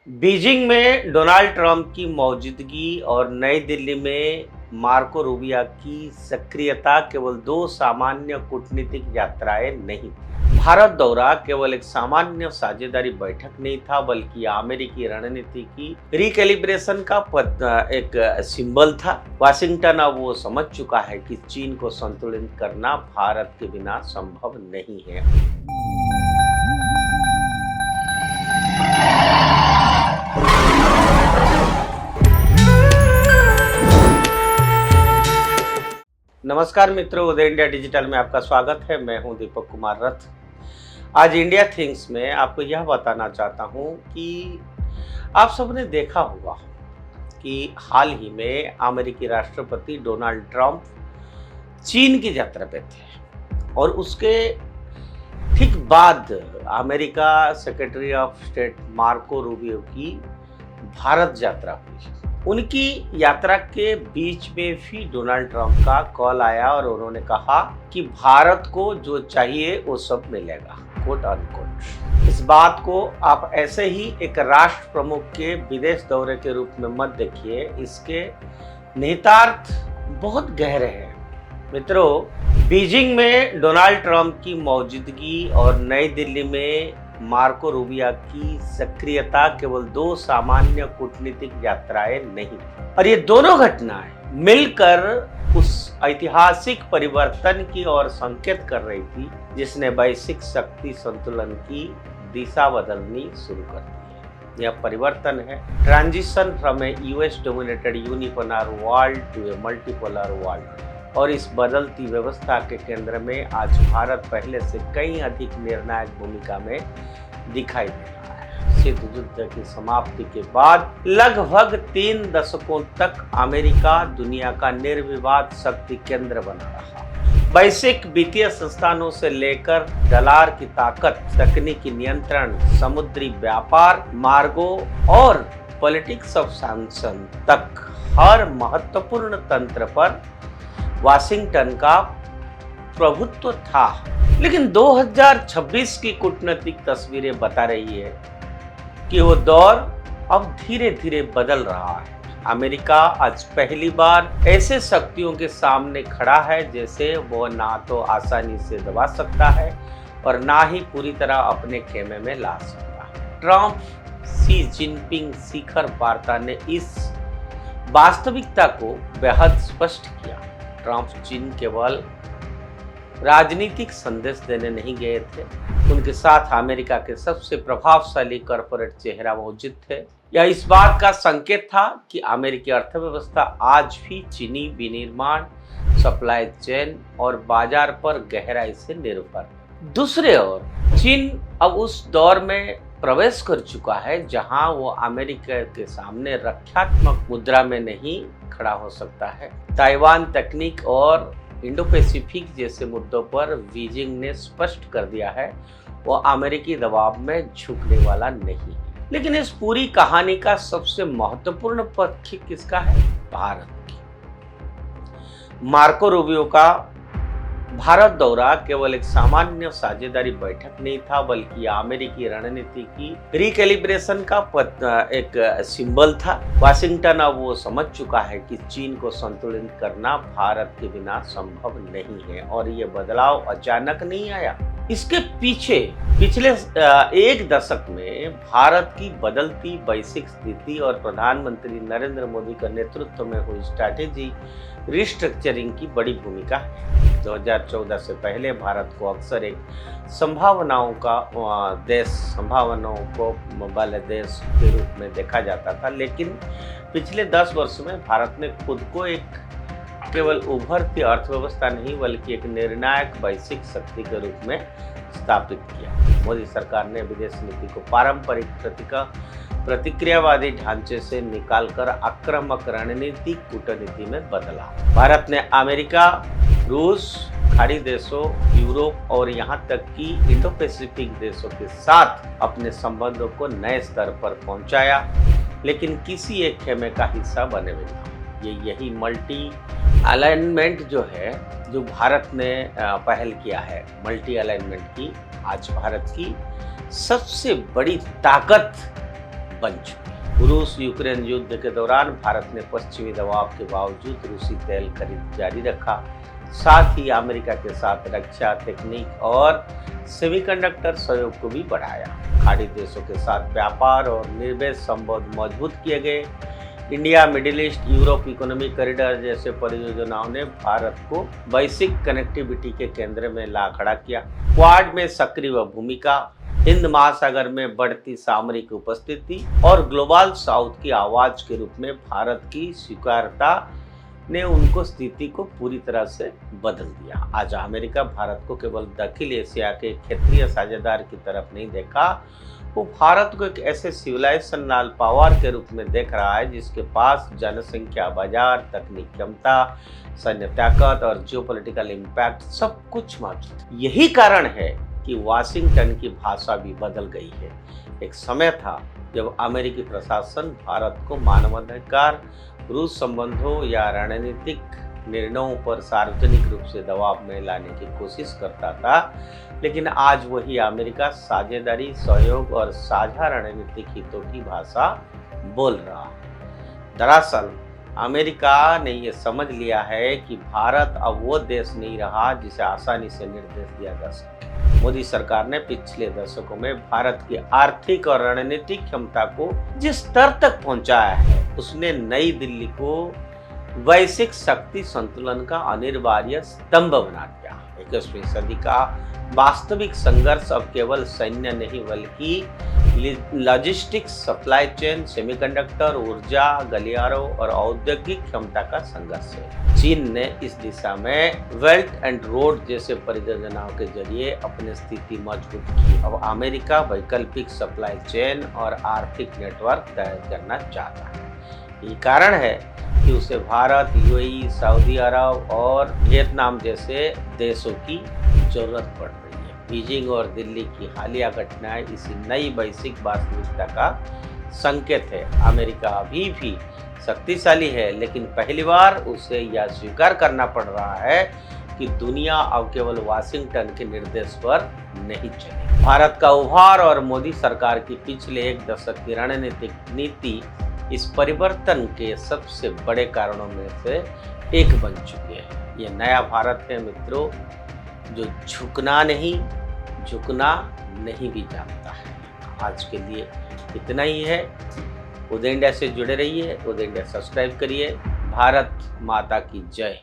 Beijing में Donald Trump की मौजूदगी और नई दिल्ली में मार्को रूबियो की सक्रियता केवल दो सामान्य कूटनीतिक यात्राएं नहीं थी। भारत दौरा केवल एक सामान्य साझेदारी बैठक नहीं था, बल्कि अमेरिकी रणनीति की रिकैलिब्रेशन का एक सिंबल था। वाशिंगटन अब वो समझ चुका है कि चीन को संतुलित करना भारत के बिना संभव नहीं है। नमस्कार मित्रों, उदय इंडिया डिजिटल में आपका स्वागत है। मैं हूं दीपक कुमार रथ। आज इंडिया थिंग्स में आपको यह बताना चाहता हूं कि आप सबने देखा होगा कि हाल ही में अमेरिकी राष्ट्रपति डोनाल्ड ट्रंप चीन की यात्रा पे थे और उसके ठीक बाद America secretary of state Marco Rubio की भारत यात्रा हुई। उनकी यात्रा के बीच में भी डोनाल्ड ट्रंप का कॉल आया और उन्होंने कहा कि भारत को जो चाहिए वो सब मिलेगा, कोट अनकोट। इस बात को आप ऐसे ही एक राष्ट्र प्रमुख के विदेश दौरे के रूप में मत देखिए, इसके निहितार्थ बहुत गहरे हैं। मित्रों, बीजिंग में डोनाल्ड ट्रंप की मौजूदगी और नई दिल्ली में मार्को रूबियो की सक्रियता केवल दो सामान्य कूटनीतिक यात्राएं नहीं, और ये दोनों घटनाएं मिलकर उस ऐतिहासिक परिवर्तन की ओर संकेत कर रही थी जिसने वैश्विक शक्ति संतुलन की दिशा बदलनी शुरू कर दी है। यह परिवर्तन है transition from a US dominated unipolar world to a multipolar world. और इस बदलती व्यवस्था के केंद्र में आज भारत पहले से कई अधिक निर्णायक भूमिका में दिखाई दे रहा है। शीत युद्ध की समाप्ति के बाद लगभग 3 दशकों तक अमेरिका दुनिया का निर्विवाद शक्ति केंद्र बना रहा। वैश्विक वित्तीय संस्थानों से लेकर डॉलर की ताकत, तकनीकी नियंत्रण, समुद्री व्यापार मार्गों और पॉलिटिक्स ऑफ सैंक्शन तक हर महत्वपूर्ण तंत्र पर वाशिंगटन का प्रभुत्व था। लेकिन 2026 की कूटनीतिक तस्वीरें बता रही है कि वो दौर अब धीरे धीरे बदल रहा है। अमेरिका आज पहली बार ऐसे शक्तियों के सामने खड़ा है जैसे वो ना तो आसानी से दबा सकता है और ना ही पूरी तरह अपने खेमे में ला सकता है। ट्रंप शी जिनपिंग शिखर वार्ता ने इस वास्तविकता को बेहद स्पष्ट किया। ट्रंप चीन केवल राजनीतिक संदेश देने नहीं गए थे, उनके साथ अमेरिका के सबसे प्रभावशाली कॉरपोरेट चेहरा मौजूद थे। यह इस बात का संकेत था कि अमेरिकी अर्थव्यवस्था आज भी चीनी विनिर्माण, सप्लाई चेन और बाजार पर गहराई से निर्भर है। दूसरे ओर चीन अब उस दौर में प्रवेश कर चुका है जहां वो अमेरिका के सामने रक्षात्मक मुद्रा में नहीं खड़ा हो सकता है। ताइवान, तकनीक और इंडो पैसिफिक जैसे मुद्दों पर बीजिंग ने स्पष्ट कर दिया है वो अमेरिकी दबाव में झुकने वाला नहीं है। लेकिन इस पूरी कहानी का सबसे महत्वपूर्ण पक्ष किसका है? भारत की। मार्को रूबियो का भारत दौरा केवल एक सामान्य साझेदारी बैठक नहीं था, बल्कि अमेरिकी रणनीति की रिकैलिब्रेशन का एक सिंबल था। वाशिंगटन अब वो समझ चुका है कि चीन को संतुलित करना भारत के बिना संभव नहीं है, और ये बदलाव अचानक नहीं आया। इसके पीछे पिछले एक दशक में भारत की बदलती वैश्विक स्थिति और प्रधानमंत्री नरेंद्र मोदी का नेतृत्व में हुई स्ट्रैटेजी रिस्ट्रक्चरिंग की बड़ी भूमिका है। 2014 से पहले भारत को अक्सर एक संभावनाओं को वाले देश के रूप में देखा जाता था, लेकिन पिछले 10 वर्षों में भारत ने खुद को एक केवल उभरती अर्थव्यवस्था नहीं बल्कि एक निर्णायक वैश्विक शक्ति के रूप में स्थापित किया। मोदी सरकार ने विदेश नीति को पारंपरिक प्रतिक्रियावादी ढांचे से निकालकर आक्रामक रणनीतिक कूटनीति में बदला। भारत ने अमेरिका, रूस, खाड़ी देशों, यूरोप और यहाँ तक कि इंडो पैसिफिक देशों के साथ अपने संबंधों को नए स्तर पर पहुंचाया, लेकिन किसी एक खेमे का हिस्सा बने बिना। यही मल्टी अलाइनमेंट जो है, जो भारत ने पहल किया है, मल्टी अलाइनमेंट की, आज भारत की सबसे बड़ी ताकत बन चुकी है। रूस यूक्रेन युद्ध के दौरान भारत ने पश्चिमी दबाव के बावजूद रूसी तेल खरीद जारी रखा। साथ ही अमेरिका के साथ रक्षा, तकनीक और सेमीकंडक्टर सहयोग को भी बढ़ाया। खाड़ी देशों के साथ व्यापार और निवेश संबंध मजबूत किए गए। India, middle east, Europe economic corridor जैसे परियोजनाओं ने भारत को वैश्विक कनेक्टिविटी के केंद्र में ला खड़ा किया। क्वाड में सक्रिय भूमिका, हिंद महासागर में बढ़ती सामरिक उपस्थिति और ग्लोबल साउथ की आवाज के रूप में भारत की स्वीकार्यता ने उनको स्थिति को पूरी तरह से बदल दिया। आज अमेरिका भारत को केवल दक्षिण एशिया के क्षेत्रीय साझेदार की तरफ नहीं देखा, वो भारत को एक ऐसे सिविलाइजेशनल पावर के रूप में देख रहा है जिसके पास जनसंख्या, बाजार, तकनीक क्षमता, सैन्य ताकत और जियोपॉलिटिकल इम्पैक्ट सब कुछ मौजूद है। यही कारण है कि वाशिंगटन की भाषा भी बदल गई है। एक समय था जब अमेरिकी प्रशासन भारत को मानवाधिकार, रूस संबंधों या रणनीतिक निर्णयों पर सार्वजनिक रूप से दबाव में लाने की कोशिश करता था, लेकिन आज वही अमेरिका साझेदारी, सहयोग और साझा रणनीतिक हितों की भाषा बोल रहा है। दरअसल अमेरिका ने यह समझ लिया है कि भारत अब वो देश नहीं रहा जिसे आसानी से निर्देश दिया जा सके। मोदी सरकार ने पिछले दशकों में भारत की आर्थिक और रणनीतिक क्षमता को जिस स्तर तक पहुंचाया है, उसने नई दिल्ली को वैश्विक शक्ति संतुलन का अनिवार्य स्तंभ बना दिया। 21वीं सदी का वास्तविक संघर्ष अब केवल सैन्य नहीं बल्कि लॉजिस्टिक्स, सप्लाई चेन, सेमीकंडक्टर, ऊर्जा, गलियारों और औद्योगिक क्षमता का संघर्ष है। चीन ने इस दिशा में बेल्ट एंड रोड जैसे परियोजनाओं के जरिए अपनी स्थिति मजबूत की। अब अमेरिका वैकल्पिक सप्लाई चेन और आर्थिक नेटवर्क तैयार करना चाहता है। यही कारण है कि उसे भारत, यूएई, सऊदी अरब और वियतनाम जैसे देशों की जरूरत पड़ रही है। बीजिंग और दिल्ली की हालिया घटनाएं इसी नई वैश्विक वास्तविकता का संकेत है। अमेरिका अभी भी शक्तिशाली है, लेकिन पहली बार उसे यह स्वीकार करना पड़ रहा है कि दुनिया अब केवल वाशिंगटन के निर्देश पर नहीं चलेगी। भारत का उभार और मोदी सरकार की पिछले एक दशक की रणनीतिक नीति इस परिवर्तन के सबसे बड़े कारणों में से एक बन चुकी है। ये नया भारत है मित्रों, जो झुकना नहीं भी जानता है। आज के लिए इतना ही है। उदय इंडिया से जुड़े रहिए, उदय इंडिया सब्सक्राइब करिए। भारत माता की जय।